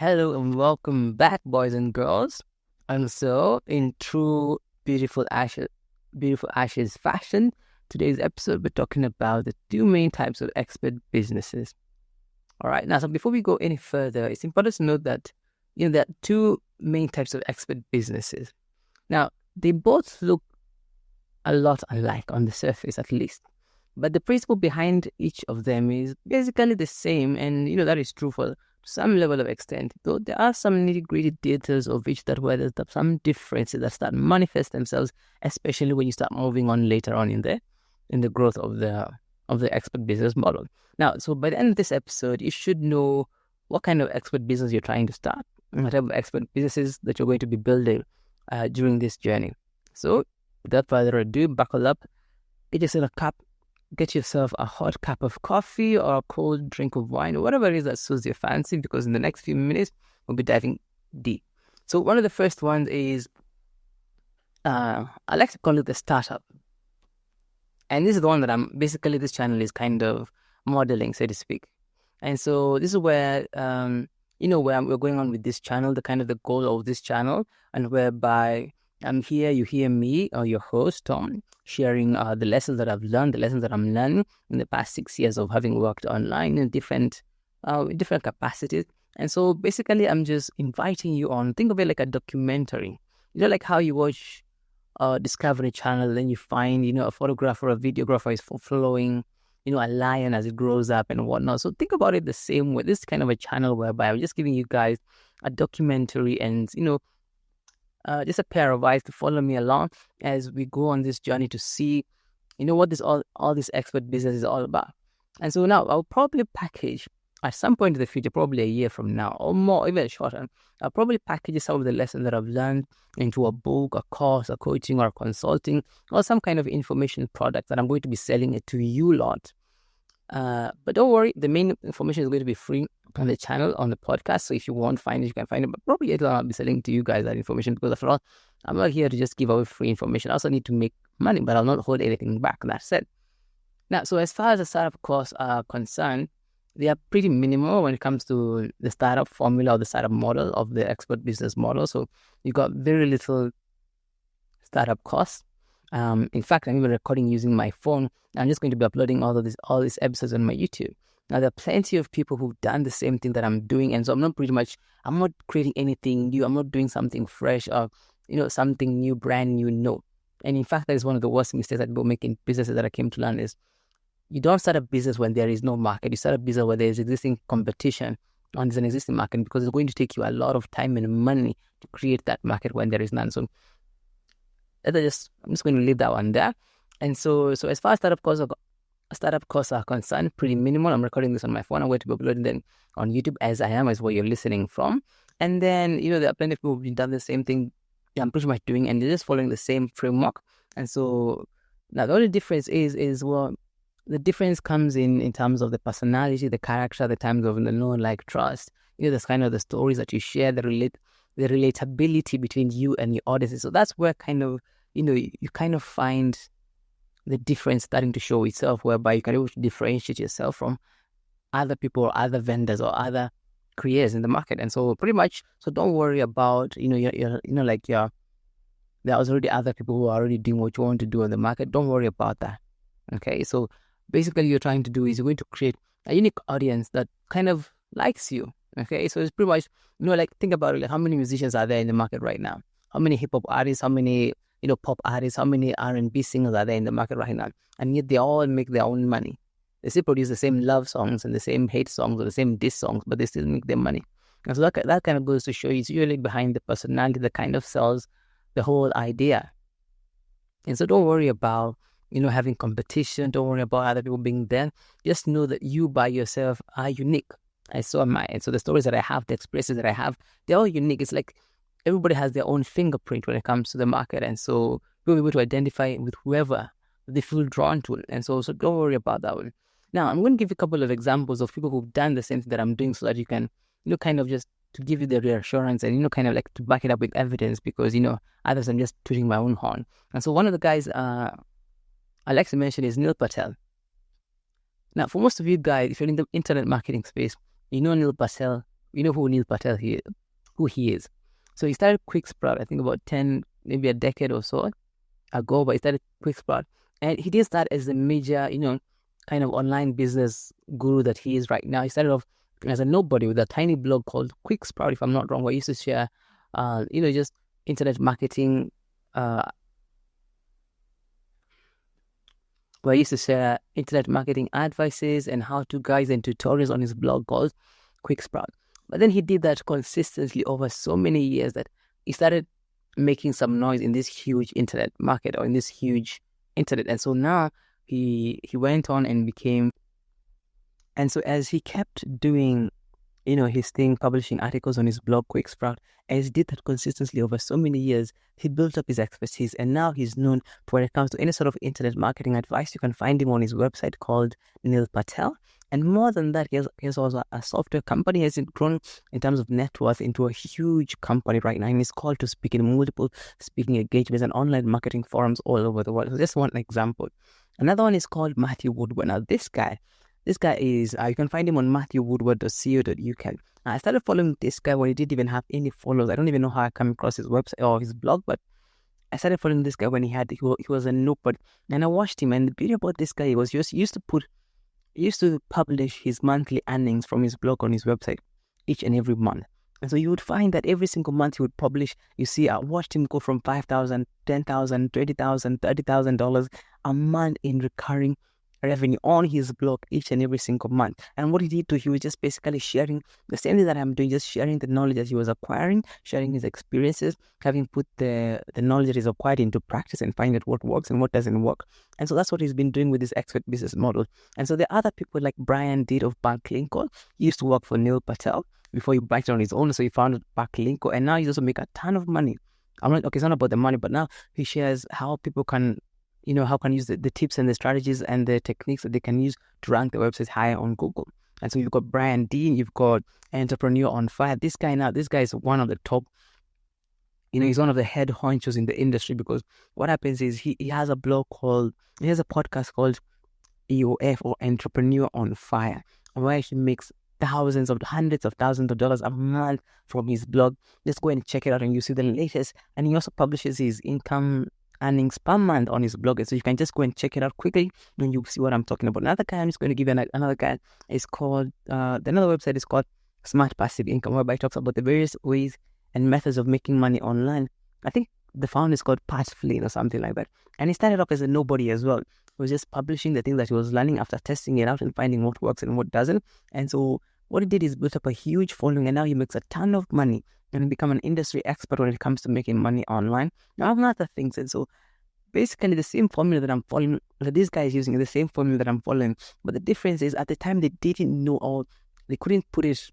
Hello and welcome back, boys and girls. And so, in true beautiful ashes fashion, today's episode we're talking about the two main types of expert businesses. All right. Now, so before we go any further, it's important to note that there are two main types of expert businesses. Now, they both look a lot alike on the surface, at least. But the principle behind each of them is basically the same, and that is true for some level of extent. Though there are some nitty-gritty details of each that where there's some differences that start manifest themselves, especially when you start moving on later on in the growth of the expert business model. Now, so by the end of this episode, you should know what kind of expert business you're trying to start, and what type of expert businesses that you're going to be building during this journey. So, without further ado, buckle up, get yourself a hot cup of coffee or a cold drink of wine or whatever it is that suits your fancy, because in the next few minutes, we'll be diving deep. So one of the first ones is, I like to call it the startup. And this is the one that this channel is kind of modeling, so to speak. And so this is where, where we're going on with this channel, the goal of this channel, and whereby I'm here, you hear me, or your host, Tom, sharing the lessons that I've learned, the lessons that I'm learning in the past 6 years of having worked online in different capacities. And so basically, I'm just inviting you on. Think of it like a documentary. Like how you watch Discovery Channel, then you find, a photographer or a videographer is following, a lion as it grows up and whatnot. So think about it the same way. This is kind of a channel whereby I'm just giving you guys a documentary and, just a pair of eyes to follow me along as we go on this journey to see, what all this expert business is all about. And so now I'll probably package at some point in the future, probably a year from now or more, even shorter, I'll probably package some of the lessons that I've learned into a book, a course, a coaching, or a consulting, or some kind of information product that I'm going to be selling it to you lot. But don't worry, the main information is going to be free on the channel, on the podcast. So if you want to find it, you can find it. But probably I'll be selling to you guys that information, because after all, I'm not here to just give away free information. I also need to make money, but I'll not hold anything back. That's it. Now, so as far as the startup costs are concerned, they are pretty minimal when it comes to the startup formula or the startup model of the expert business model. So you got very little startup costs. In fact, I'm even recording using my phone. I'm just going to be uploading all these episodes on my YouTube. Now, there are plenty of people who've done the same thing that I'm doing, and so I'm not creating anything new. I'm not doing something fresh or, something new, brand new. No. And in fact, that is one of the worst mistakes that people make in businesses that I came to learn is you don't start a business when there is no market. You start a business where there is existing competition and there's an existing market, because it's going to take you a lot of time and money to create that market when there is none. So I'm just going to leave that one there. And so as far as startup costs are concerned, pretty minimal. I'm recording this on my phone. I'm going to be uploading them on YouTube as where you're listening from. And then, there are plenty of people who've done the same thing I'm pretty much doing, and they're just following the same framework. And so now the only difference is the difference comes in terms of the personality, the character, the times of the know, like, trust. That's kind of the stories that you share, the relatability between you and your audiences. So that's where kind of, you kind of find the difference starting to show itself, whereby you can able to differentiate yourself from other people or other vendors or other creators in the market. And so pretty much, so don't worry about, there's already other people who are already doing what you want to do in the market. Don't worry about that. Okay. So basically you're trying to do is you're going to create a unique audience that kind of likes you. Okay. So it's pretty much, think about it, like how many musicians are there in the market right now? How many hip hop artists, how many, pop artists, how many R&B singers are there in the market right now? And yet they all make their own money. They still produce the same love songs and the same hate songs or the same diss songs, but they still make their money. And so that kind of goes to show you it's usually behind the personality that kind of sells the whole idea. And so don't worry about, having competition. Don't worry about other people being there. Just know that you by yourself are unique. And so am I. And so the stories that I have, the experiences that I have, they're all unique. It's like everybody has their own fingerprint when it comes to the market. And so you'll be able to identify with whoever they feel drawn to. And so don't worry about that one. Now, I'm going to give you a couple of examples of people who've done the same thing that I'm doing, so that you can, kind of just to give you the reassurance and, kind of like to back it up with evidence, because, others I'm just tooting my own horn. And so one of the guys I like to mention is Neil Patel. Now, for most of you guys, if you're in the internet marketing space, Neil Patel you know who Neil Patel who he is. So he started Quick Sprout, I think about 10, maybe a decade or so ago, but he started Quick Sprout. And he did start as a major, kind of online business guru that he is right now. He started off as a nobody with a tiny blog called Quick Sprout, if I'm not wrong, where he used to share, just internet marketing, where he used to share internet marketing advices and how-to guides and tutorials on his blog called Quick Sprout. But then he did that consistently over so many years that he started making some noise in this huge internet market or in this huge internet. And so now he went on and became, and so as he kept doing, his thing, publishing articles on his blog, Quick Sprout, as he did that consistently over so many years, he built up his expertise, and now he's known for when it comes to any sort of internet marketing advice. You can find him on his website called Neil Patel. And more than that, he has also a software company. He has grown in terms of net worth into a huge company right now, and he's called to speak in multiple speaking engagements and online marketing forums all over the world. So just one example. Another one is called Matthew Woodward. Now, this guy is, you can find him on matthewwoodward.co.uk. I started following this guy when he didn't even have any followers. I don't even know how I came across his website or his blog, but I started following this guy when he was a nobody. And I watched him, and the beauty about this guy was he used to publish his monthly earnings from his blog on his website each and every month. And so you would find that every single month he would publish, I watched him go from $5,000, $10,000, $20,000, $30,000 a month in recurring revenue on his blog each and every single month. And what he did he was just basically sharing the same thing that I'm doing, just sharing the knowledge that he was acquiring, sharing his experiences, having put the knowledge that he's acquired into practice and find out what works and what doesn't work. And so that's what he's been doing with this expert business model. And so there are other people like Brian did of Backlinko. He used to work for Neil Patel before he branched on his own. So he founded Backlinko, and now he's also make a ton of money. It's not about the money, but now he shares how people can use the tips and the strategies and the techniques that they can use to rank their websites higher on Google. And so you've got Brian Dean, you've got Entrepreneur on Fire. This guy is one of the top, he's one of the head honchos in the industry, because what happens is he has a podcast called EOF, or Entrepreneur on Fire, where he makes hundreds of thousands of dollars a month from his blog. Just go and check it out and you see the latest. And he also publishes his income earnings per month on his blog, so you can just go and check it out quickly and you'll see what I'm talking about. Another guy I'm just going to give you another guy is called another website is called Smart Passive Income, whereby it talks about the various ways and methods of making money online. I think the founder is called Pat Flynn or something like that, and he started off as a nobody as well. He was just publishing the things that he was learning after testing it out and finding what works and what doesn't. And so what he did is built up a huge following, and now he makes a ton of money and become an industry expert when it comes to making money online. Now, I have other things, and so basically the same formula that I'm following, that this guy is using, is the same formula that I'm following. But the difference is, at the time, they didn't know, or they couldn't put it,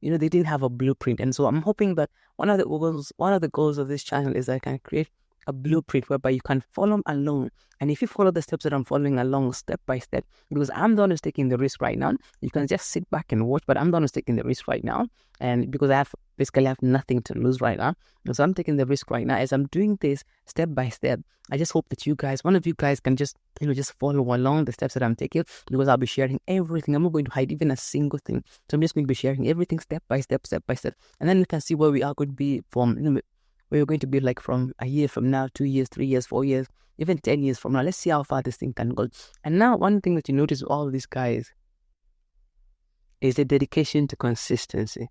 they didn't have a blueprint. And so I'm hoping that one of the goals of this channel is that I can create a blueprint whereby you can follow along. And if you follow the steps that I'm following along step by step, because I'm the one who's taking the risk right now, you can just sit back and watch, but I'm the one who's taking the risk right now. And because I have nothing to lose right now. And so I'm taking the risk right now. As I'm doing this step by step, I just hope that one of you guys can just follow along the steps that I'm taking, because I'll be sharing everything. I'm not going to hide even a single thing. So I'm just going to be sharing everything step by step. And then you can see where we are going to be from, where we're going to be like from a year from now, 2 years, 3 years, 4 years, even 10 years from now. Let's see how far this thing can go. And now one thing that you notice with all of these guys is the dedication to consistency.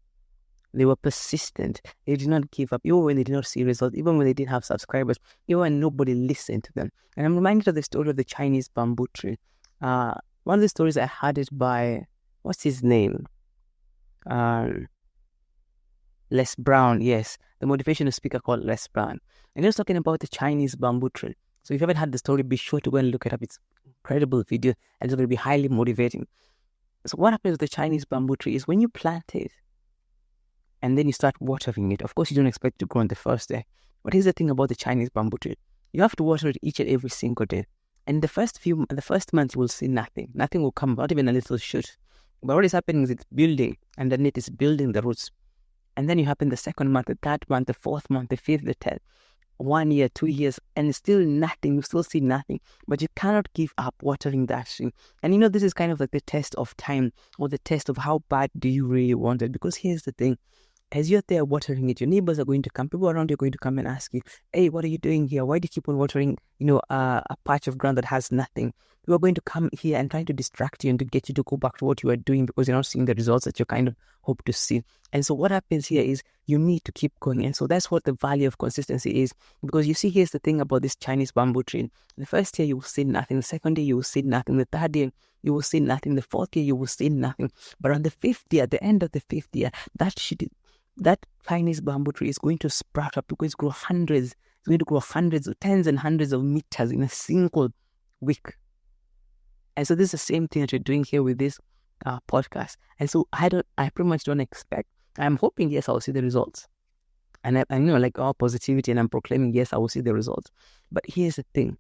They were persistent. They did not give up, even when they did not see results, even when they didn't have subscribers, even when nobody listened to them. And I'm reminded of the story of the Chinese bamboo tree. One of the stories, I had it by, what's his name? Les Brown, yes. The motivational speaker called Les Brown. And he was talking about the Chinese bamboo tree. So if you haven't had the story, be sure to go and look it up. It's an incredible video, and it's going to be highly motivating. So what happens with the Chinese bamboo tree is, when you plant it, and then you start watering it. Of course, you don't expect it to grow on the first day. But here's the thing about the Chinese bamboo tree. You have to water it each and every single day. And the first month, you will see nothing. Nothing will come, not even a little shoot. But what is happening is it's building, and then it is building the roots. And then you happen the second month, the third month, the fourth month, the fifth, the 10th. 1 year, 2 years, and still nothing. You still see nothing, but you cannot give up watering that tree. And this is kind of like the test of time, or the test of how bad do you really want it. Because here's the thing. As you're there watering it, your neighbors are going to come, people around you are going to come and ask you, hey, what are you doing here? Why do you keep on watering, a patch of ground that has nothing? You are going to come here and try to distract you and to get you to go back to what you are doing, because you're not seeing the results that you kind of hope to see. And so what happens here is you need to keep going. And so that's what the value of consistency is. Because you see, here's the thing about this Chinese bamboo tree. The first year you will see nothing. The second year you will see nothing. The third year you will see nothing. The fourth year you will see nothing. But on the fifth year, at the end of the fifth year, that Chinese bamboo tree is going to sprout up, because it's going to grow hundreds, tens and hundreds of meters in a single week. And so this is the same thing that you're doing here with this podcast. And so I pretty much don't expect. I'm hoping, yes, I'll see the results. And I know, like, all positivity, and I'm proclaiming, yes, I will see the results. But here's the thing.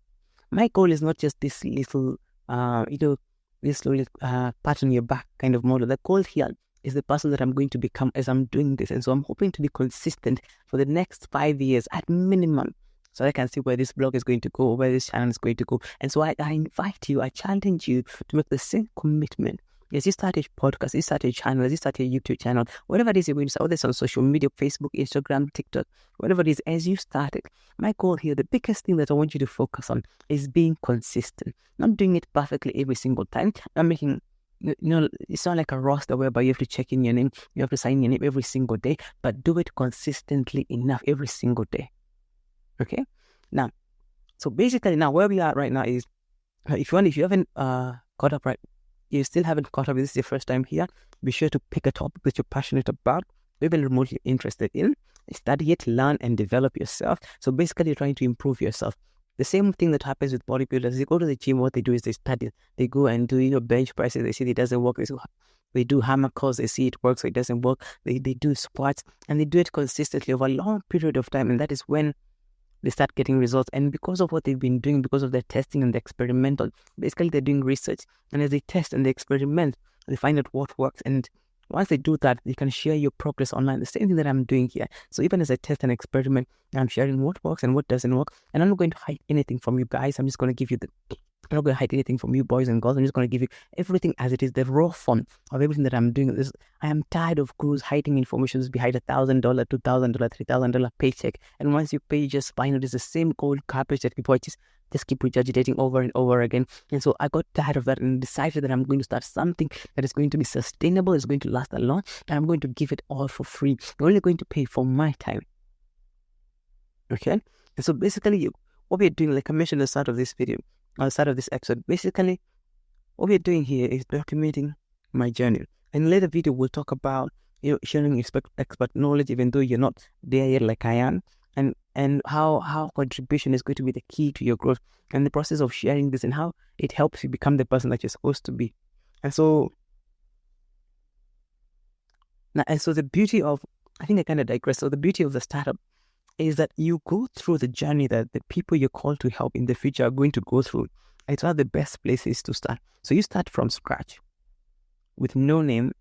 My goal is not just this little, this little pat on your back kind of model. The goal here is the person that I'm going to become as I'm doing this. And so I'm hoping to be consistent for the next 5 years at minimum, so I can see where this blog is going to go, where this channel is going to go. And so I invite you, I challenge you to make the same commitment. As you start a podcast, you start a channel, as you start a YouTube channel, whatever it is you're going to start, whether it's on social media, Facebook, Instagram, TikTok, whatever it is, as you start it, my goal here, the biggest thing that I want you to focus on is being consistent. Not doing it perfectly every single time. Not making, it's not like a roster whereby you have to check in your name, you have to sign your name every single day, but do it consistently enough every single day. Okay? Now, so basically now where we are right now is, if you haven't caught up, right, you still haven't caught up, this is your first time here, be sure to pick a topic that you're passionate about, even remotely interested in, study it, learn and develop yourself. So basically you're trying to improve yourself. The same thing that happens with bodybuilders. They go to the gym, what they do is they study. They go and do, bench presses, they see it doesn't work. They do hammer curls, they see it works, so it doesn't work. They do squats, and they do it consistently over a long period of time, and that is when they start getting results. And because of what they've been doing, because of their testing and the experimental, basically they're doing research, and as they test and they experiment, they find out what works. And once they do that, you can share your progress online. The same thing that I'm doing here. So even as I test and experiment, I'm sharing what works and what doesn't work. And I'm not going to hide anything from you guys. I'm just going to give you I'm not going to hide anything from you boys and girls. I'm just going to give you everything as it is, the raw form of everything that I'm doing. I am tired of gurus hiding information behind $1,000, $2,000, $3,000 paycheck. And once you pay, you just find out it's the same cold garbage that people just keep regurgitating over and over again. And so I got tired of that and decided that I'm going to start something that is going to be sustainable, it's going to last a long, and I'm going to give it all for free. You're only going to pay for my time. Okay? And so basically, what we're doing, like I mentioned at the start of this video, at the start of this episode, basically, what we're doing here is documenting my journey. In a later video, we'll talk about, sharing expert knowledge, even though you're not there yet like I am, and how contribution is going to be the key to your growth, and the process of sharing this and how it helps you become the person that you're supposed to be. And so the beauty of, I think I kind of digress. So the beauty of the startup is that you go through the journey that the people you're called to help in the future are going to go through. It's one of the best places to start. So you start from scratch with no name,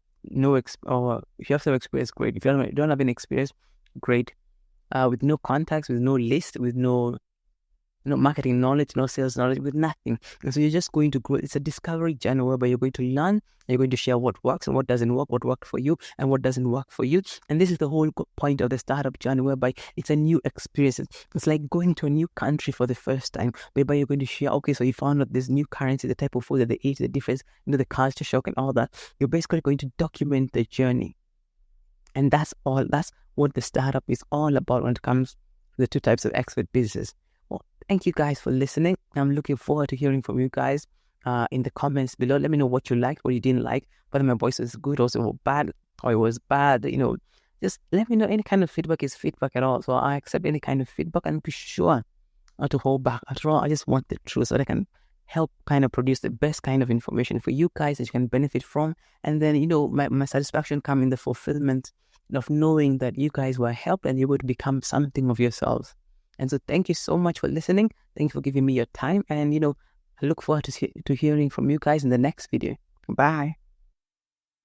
or if you have some experience, great. If you don't have any experience, great. With no contacts, with no list, with no marketing knowledge, no sales knowledge, with nothing. And so you're just going to grow. It's a discovery journey whereby you're going to learn, you're going to share what works and what doesn't work, what worked for you and what doesn't work for you. And this is the whole point of the startup journey, whereby it's a new experience. It's like going to a new country for the first time, whereby you're going to share, okay, so you found out this new currency, the type of food that they eat, the difference, the culture shock and all that. You're basically going to document the journey. And that's what the startup is all about when it comes to the two types of expert business. Well, thank you guys for listening. I'm looking forward to hearing from you guys in the comments below. Let me know what you liked, what you didn't like, whether my voice was good or bad, or it was bad. Just let me know. Any kind of feedback is feedback at all. So I accept any kind of feedback, and be sure not to hold back. After all, I just want the truth so that I can help kind of produce the best kind of information for you guys that you can benefit from. And then, my satisfaction comes in the fulfillment of knowing that you guys were helped and you would become something of yourselves. And so thank you so much for listening. Thank you for giving me your time. And, I look forward to hearing from you guys in the next video. Bye.